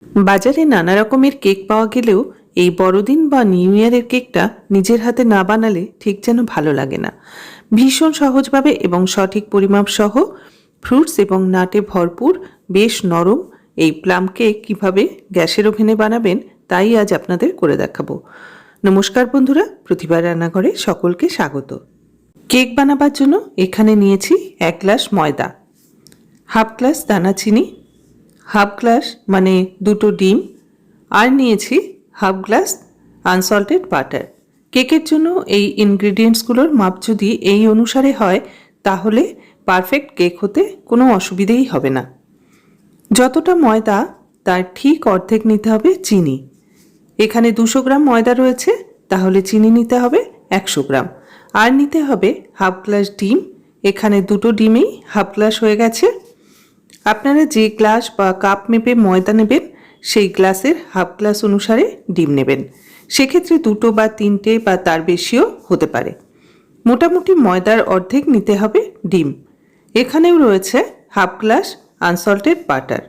বাজারে নানা রকমের কেক পাওয়া গেলেও এই বড়দিন বা নিউ ইয়ারের কেকটা নিজের হাতে না বানালে ঠিক যেন ভালো লাগে না। ভীষণ সহজভাবে এবং সঠিক পরিমাপ সহ ফ্রুটস এবং নাটে ভরপুর বেশ নরম এই প্লাম কেক কীভাবে গ্যাসের ওভেনে বানাবেন তাই আজ আপনাদের করে দেখাবো। নমস্কার বন্ধুরা, প্রতিভা রান্নাঘরে সকলকে স্বাগত। কেক বানাবার জন্য এখানে নিয়েছি 1 গ্লাস ময়দা, হাফ গ্লাস দানা চিনি, হাফ গ্লাস মানে 2টো ডিম, আর নিয়েছি হাফ গ্লাস আনসল্টেড বাটার। কেকের জন্য এই ইনগ্রিডিয়েন্টসগুলোর মাপ যদি এই অনুসারে হয় তাহলে পারফেক্ট কেক হতে কোনো অসুবিধেই হবে না। যতটা ময়দা তার ঠিক অর্ধেক নিতে হবে চিনি। এখানে 200 গ্রাম ময়দা রয়েছে, তাহলে চিনি নিতে হবে 100 গ্রাম। আর নিতে হবে হাফ গ্লাস ডিম। এখানে 2টো ডিমেই হাফ গ্লাস হয়ে গেছে। আপনারা যে গ্লাস বা কাপ মেপে ময়দা নেবেন সেই গ্লাসের হাফ গ্লাস অনুসারে ডিম নেবেন। সেক্ষেত্রে 2টো বা 3টে বা তার বেশিও হতে পারে। মোটামুটি ময়দার অর্ধেক নিতে হবে ডিম। এখানেও রয়েছে হাফ গ্লাস আনসল্টেড বাটার।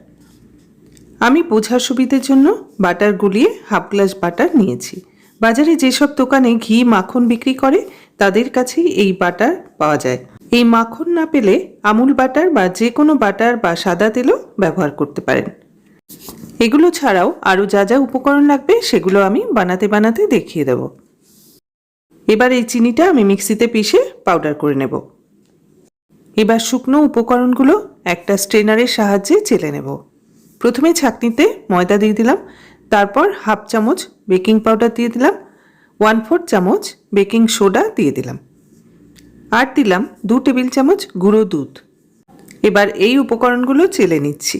আমি বোঝার সুবিধের জন্য বাটার গুলিয়ে হাফ গ্লাস বাটার নিয়েছি। বাজারে যেসব দোকানে ঘি মাখন বিক্রি করে তাদের কাছেই এই বাটার পাওয়া যায়। এই মাখন না পেলে আমুল বাটার বা যে কোনো বাটার বা সাদা তেলও ব্যবহার করতে পারেন। এগুলো ছাড়াও আরও যা যা উপকরণ লাগবে সেগুলো আমি বানাতে দেখিয়ে দেব। এবার এই চিনিটা আমি মিক্সিতে পিষে পাউডার করে নেব। এবার শুকনো উপকরণগুলো একটা স্ট্রেনারের সাহায্যে চেলে নেব। প্রথমে ছাঁকনিতে ময়দা দিয়ে দিলাম, তারপর হাফ চামচ বেকিং পাউডার দিয়ে দিলাম, 1/4 চামচ বেকিং সোডা দিয়ে দিলাম, আর দিলাম 2 টেবিল চামচ গুঁড়ো দুধ। এবার এই উপকরণগুলো চেলে নিচ্ছি।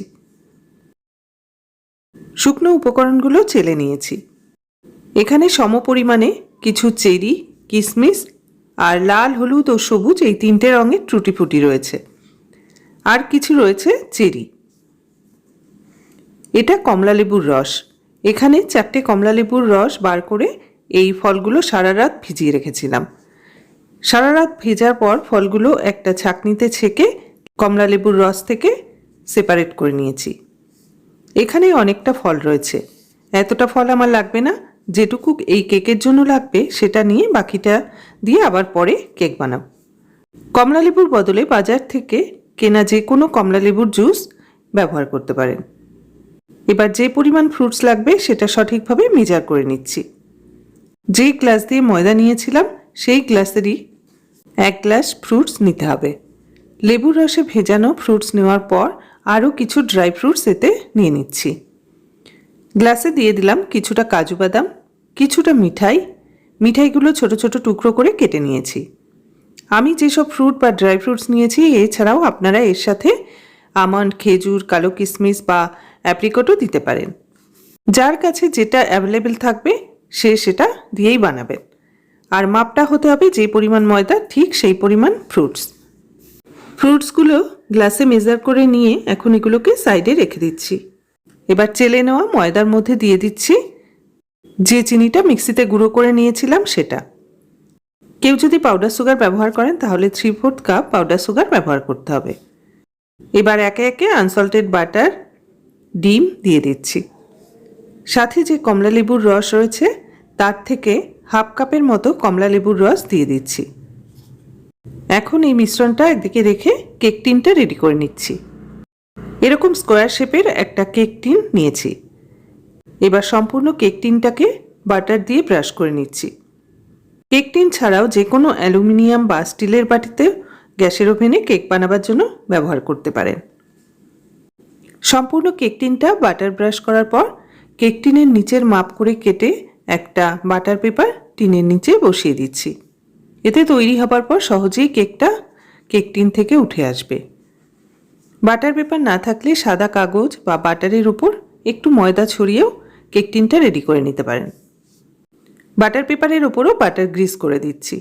শুকনো উপকরণগুলো চেলে নিয়েছি। এখানে সমপরিমাণে কিছু চেরি, কিশমিশ আর লাল, হলুদ ও সবুজ এই 3টে রঙের টুটি ফুটি রয়েছে, আর কিছু রয়েছে চেরি। এটা কমলা লেবুর রস। এখানে 4টে কমলা লেবুর রস বার করে এই ফলগুলো সারা রাত ভিজিয়ে রেখেছিলাম। সারা রাত ভেজার পর ফলগুলো একটা ছাঁকনিতে ছেঁকে কমলা লেবুর রস থেকে সেপারেট করে নিয়েছি। এখানে অনেকটা ফল রয়েছে, এতটা ফল আমার লাগবে না। যেটুকু এই কেকের জন্য লাগবে সেটা নিয়ে বাকিটা দিয়ে আবার পরে কেক বানাবো। কমলা লেবুর বদলে বাজার থেকে কেনা যে কোনো কমলা লেবুর জুস ব্যবহার করতে পারেন। এবার যে পরিমাণ ফ্রুটস লাগবে সেটা সঠিকভাবে মেজার করে নিচ্ছি। যে গ্লাস দিয়ে ময়দা নিয়েছিলাম সেই গ্লাসেরই 1 গ্লাস ফ্রুটস নিতে হবে। লেবুর রসে ভেজানো ফ্রুটস নেওয়ার পর আরও কিছু ড্রাই ফ্রুটস এতে নিয়ে নিচ্ছি। গ্লাসে দিয়ে দিলাম কিছুটা কাজু বাদাম, কিছুটা মিঠাইগুলো ছোট ছোট টুকরো করে কেটে নিয়েছি। আমি যেসব ফ্রুট বা ড্রাই ফ্রুটস নিয়েছি এছাড়াও আপনারা এর সাথে আমন্ড, খেজুর, কালো কিশমিশ বা অ্যাপ্রিকটও দিতে পারেন। যার কাছে যেটা অ্যাভেলেবেল থাকবে সে সেটা দিয়েই বানাবেন। আর মাপটা হতে হবে যে পরিমাণ ময়দা ঠিক সেই পরিমাণ ফ্রুটসগুলো গ্লাসে মেজার করে নিয়ে এখন এগুলোকে সাইডে রেখে দিচ্ছি। এবার চেলে নেওয়া ময়দার মধ্যে দিয়ে দিচ্ছি যে চিনিটা মিক্সিতে গুঁড়ো করে নিয়েছিলাম সেটা। কেউ যদি পাউডার সুগার ব্যবহার করেন তাহলে 3/4 কাপ পাউডার সুগার ব্যবহার করতে হবে। এবার একে একে আনসল্টেড বাটার, ডিম দিয়ে দিচ্ছি। সাথে যে কমলা লেবুর রস রয়েছে তার থেকে হাফ কাপের মতো কমলা লেবুর রস দিয়ে দিচ্ছি। এখন এই মিশ্রণটা একদিকে রেখে কেক টিনটা রেডি করে নিচ্ছি। এরকম স্কোয়ার শেপের একটা কেক টিন নিয়েছি। এবার সম্পূর্ণ কেক টিনটাকে বাটার দিয়ে ব্রাশ করে নিচ্ছি। কেক টিন ছাড়াও যে কোনো অ্যালুমিনিয়াম বা স্টিলের বাটিতে গ্যাসের ওভেনে কেক বানাবার জন্য ব্যবহার করতে পারেন। সম্পূর্ণ কেক টিনটা বাটার ব্রাশ করার পর কেক টিনের নিচের মাপ করে কেটে একটা বাটার পেপার টিনের নিচে বসিয়ে দিচ্ছি। এতে তৈরি হবার পর সহজেই কেকটা কেক টিন থেকে উঠে আসবে। বাটার পেপার না থাকলে সাদা কাগজ বা বাটারের উপর একটু ময়দা ছড়িয়েও কেক টিনটা রেডি করে নিতে পারেন। বাটার পেপারের ওপরও বাটার গ্রিস করে দিচ্ছি।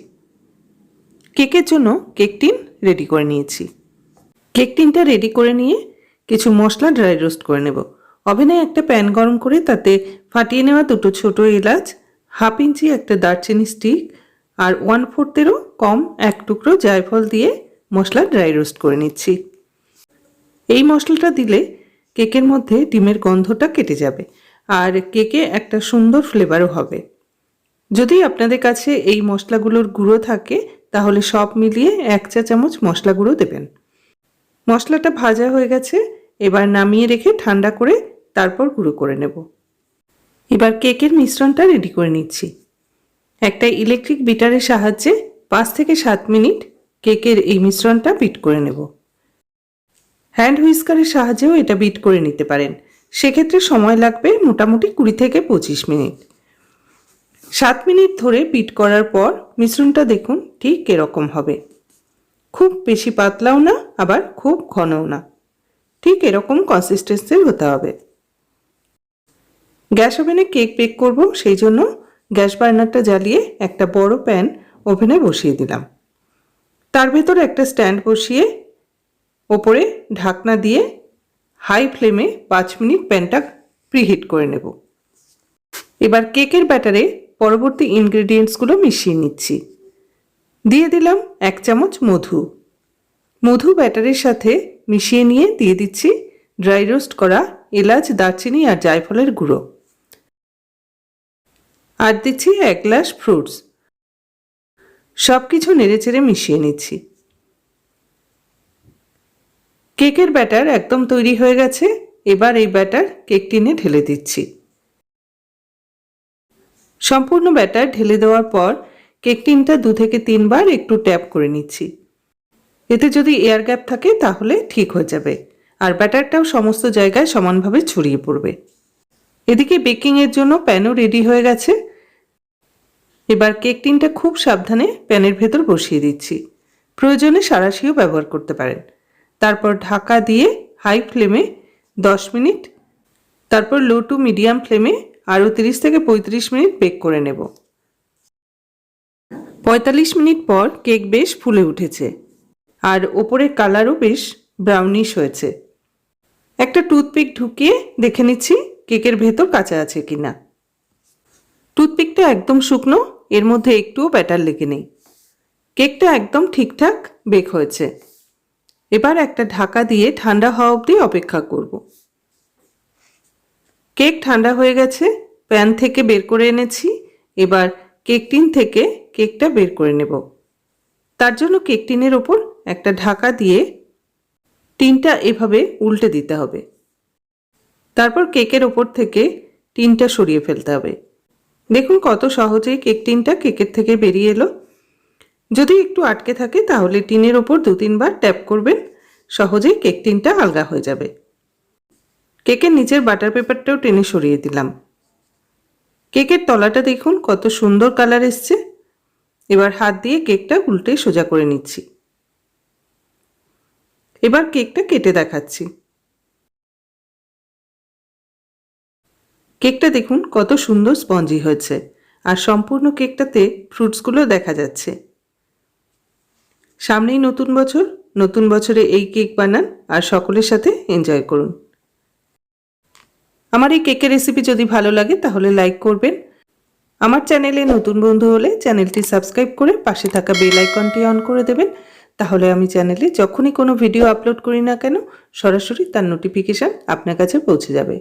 কেকের জন্য কেক টিন রেডি করে নিয়েছি। কেক টিনটা রেডি করে নিয়ে কিছু মশলা ড্রাই রোস্ট করে নেব। ওভেনে একটা প্যান গরম করে তাতে ফাটিয়ে নেওয়া 2টো ছোট এলাচ, হাফ ইঞ্চি একটা দারচিনি স্টিক আর 1/4-এরও কম 1 টুকরো জায়ফল দিয়ে মশলা ড্রাই রোস্ট করে নিচ্ছি। এই মশলাটা দিলে কেকের মধ্যে ডিমের গন্ধটা কেটে যাবে আর কেকে একটা সুন্দর ফ্লেভারও হবে। যদি আপনাদের কাছে এই মশলাগুলোর গুঁড়ো থাকে তাহলে সব মিলিয়ে 1 চা চামচ মশলা গুঁড়ো দেবেন। মশলাটা ভাজা হয়ে গেছে, এবার নামিয়ে রেখে ঠান্ডা করে তারপর গুঁড়ো করে নেব। এবার কেকের মিশ্রণটা রেডি করে নিচ্ছি। একটা ইলেকট্রিক বিটারের সাহায্যে 5 থেকে 7 মিনিট কেকের এই মিশ্রণটা বিট করে নেব। হ্যান্ড হুইস্কারের সাহায্যেও এটা বিট করে নিতে পারেন, সেক্ষেত্রে সময় লাগবে মোটামুটি 20 থেকে 25 মিনিট। 7 মিনিট ধরে বিট করার পর মিশ্রণটা দেখুন ঠিক এরকম হবে। খুব বেশি পাতলাও না, আবার খুব ঘনও না, ঠিক এরকম কনসিস্টেন্সির হতে হবে। গ্যাস ওভেনে কেক বেক করব, সেই জন্য গ্যাস বার্নারটা জ্বালিয়ে একটা বড় প্যান ওভেনে বসিয়ে দিলাম। তার ভেতরে একটা স্ট্যান্ড বসিয়ে ওপরে ঢাকনা দিয়ে হাই ফ্লেমে 5 মিনিট প্যানটা প্রিহিট করে নেব। এবার কেকের ব্যাটারে পরবর্তী ইনগ্রেডিয়েন্টসগুলো মিশিয়ে নিচ্ছি। দিয়ে দিলাম 1 চামচ মধু। মধু ব্যাটারের সাথে মিশিয়ে নিয়ে দিয়ে দিচ্ছি ড্রাই রোস্ট করা এলাচ, দারচিনি আর জায়ফলের গুঁড়ো। আর দিচ্ছি 1 গ্লাস ফ্রুটস। সব কিছু নেড়েচেড়ে মিশিয়ে নিচ্ছি। কেকের ব্যাটার একদম তৈরি হয়ে গেছে। এবার এই ব্যাটার কেক টিনে ঢেলে দিচ্ছি। সম্পূর্ণ ব্যাটার ঢেলে দেওয়ার পর কেক টিনটা 2 থেকে 3 বার একটু ট্যাপ করে নিচ্ছি। এতে যদি এয়ার গ্যাপ থাকে তাহলে ঠিক হয়ে যাবে, আর ব্যাটারটাও সমস্ত জায়গায় সমানভাবে ছড়িয়ে পড়বে। এদিকে বেকিংয়ের জন্য প্যানও রেডি হয়ে গেছে। এবার কেক টিনটা খুব সাবধানে প্যানের ভেতর বসিয়ে দিচ্ছি। প্রয়োজনে সাঁড়াশিও ব্যবহার করতে পারেন। তারপর ঢাকা দিয়ে হাই ফ্লেমে 10 মিনিট, তারপর লো টু মিডিয়াম ফ্লেমে আরও 30 থেকে 35 মিনিট বেক করে নেব। 45 মিনিট পর কেক বেশ ফুলে উঠেছে আর ওপরের কালারও বেশ ব্রাউনিশ হয়েছে। একটা টুথপিক ঢুকিয়ে দেখে নিচ্ছি কেকের ভেতর কাঁচা আছে কিনা। টুথপিকটা একদম শুকনো, এর মধ্যে একটুও ব্যাটার লেগে নেই। কেকটা একদম ঠিকঠাক বেক হয়েছে। এবার একটা ঢাকা দিয়ে ঠান্ডা হওয়া অবধি অপেক্ষা করব। কেক ঠান্ডা হয়ে গেছে, প্যান থেকে বের করে এনেছি। এবার কেক টিন থেকে কেকটা বের করে নেব। তার জন্য কেক টিনের ওপর একটা ঢাকা দিয়ে টিনটা এভাবে উল্টে দিতে হবে। তারপর কেকের ওপর থেকে টিনটা সরিয়ে ফেলতে হবে। দেখুন কত সহজেই কেক টিনটা কেকের থেকে বেরিয়ে এলো। যদি একটু আটকে থাকে তাহলে টিনের ওপর 2-3 বার ট্যাপ করবেন, সহজেই কেক টিনটা আলগা হয়ে যাবে। কেকের নিচের বাটার পেপারটাও টেনে সরিয়ে দিলাম। কেকের তলাটা দেখুন কত সুন্দর কালার এসছে। এবার হাত দিয়ে কেকটা উল্টে সোজা করে নিচ্ছি। এবার কেকটা কেটে দেখাচ্ছি। কেকটা দেখুন কত সুন্দর স্পঞ্জি হয়েছে, আর সম্পূর্ণ কেকটাতে ফ্রুটসগুলো দেখা যাচ্ছে। সামনেই নতুন বছর, নতুন বছরে এই কেক বানান আর সকলের সাথে এনজয় করুন। আমার এই কেকের রেসিপি যদি ভালো লাগে তাহলে লাইক করবেন। আমার চ্যানেলে নতুন বন্ধু হলে চ্যানেলটি সাবস্ক্রাইব করে পাশে থাকা বেল আইকনটি অন করে দেবেন, তাহলে আমি চ্যানেলে যখনই কোনো ভিডিও আপলোড করি না কেন সরাসরি তার নোটিফিকেশান আপনার কাছে পৌঁছে যাবে।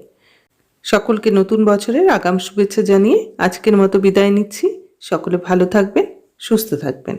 সকলকে নতুন বছরের আগাম শুভেচ্ছা জানিয়ে আজকের মতো বিদায় নিচ্ছি। সকলে ভালো থাকবেন, সুস্থ থাকবেন।